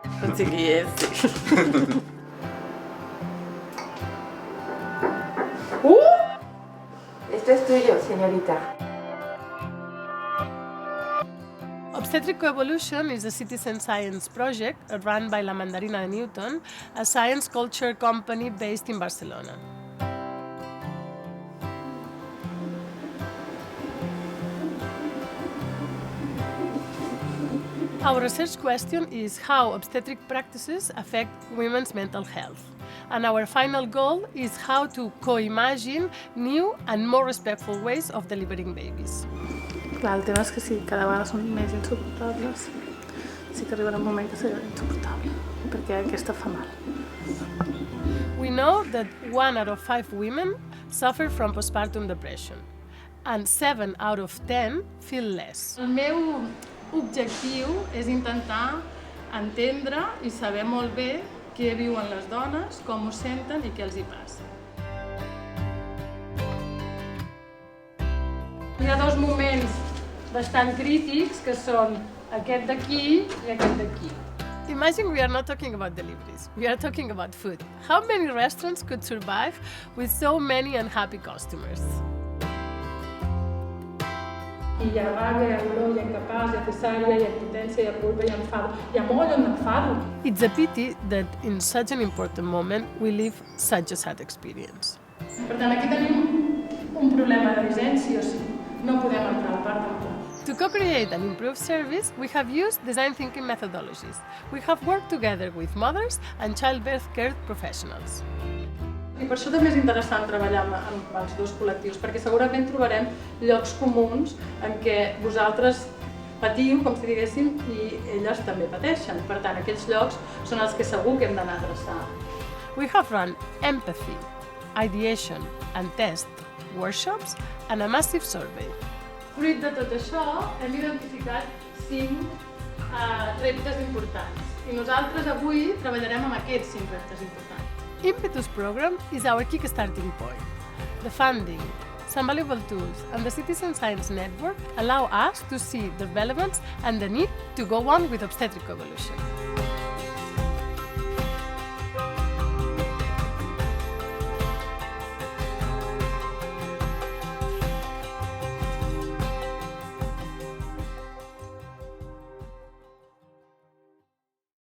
O sigui, és... Esto es tuyo, señorita. Obstetric CoEvolution is a citizen science project run by la Mandarina de Newton, a science culture company based in Barcelona. Our research question is how obstetric practices affect women's mental health. And our final goal is how to co-imagine new and more respectful ways of delivering babies. Clar, el tema és que sí, cada vegada són més insuportables. Sí que arribarà un moment que serà insuportable, perquè aquesta fa mal. We know that 1 out of 5 women suffer from postpartum depression, and 7 out of 10 feel less. El meu objectiu és intentar entendre i saber molt bé què viuen les dones, com ho senten i què els hi passa. Hi ha dos moments bastant crítics que són aquest d'aquí i aquest d'aquí. Imagine we are not talking about deliveries, we are talking about food. How many restaurants could survive with so many unhappy customers? I hi ha ràbia, hi ha dolor, hi ha incapaç, hi ha cesària, hi ha impotència, hi ha culpa, hi ha enfado. Hi ha mogollon d'enfado. It's a pity that in such an important moment we live such a sad experience. Per tant, aquí tenim un problema de vigència, o sigui, no podem entrar al part tampoc. To co-create and improve service, we have used design thinking methodologies. We have worked together with mothers and childbirth care professionals. I per això també és interessant treballar amb els dos col·lectius, perquè segurament trobarem llocs comuns en què vosaltres patiu, com si diguéssim, i elles també pateixen. Per tant, aquells llocs són els que segur que hem d'anar a adreçar. We have run empathy, ideation and test workshops and a massive survey. Fruit de tot això, hem identificat 5 reptes importants. I nosaltres avui treballarem amb aquests 5 reptes importants. Impetus program is our kick-starting point. The funding, some valuable tools, and the Citizen Science Network allow us to see the relevance and the need to go on with Obstetric CoEvolution.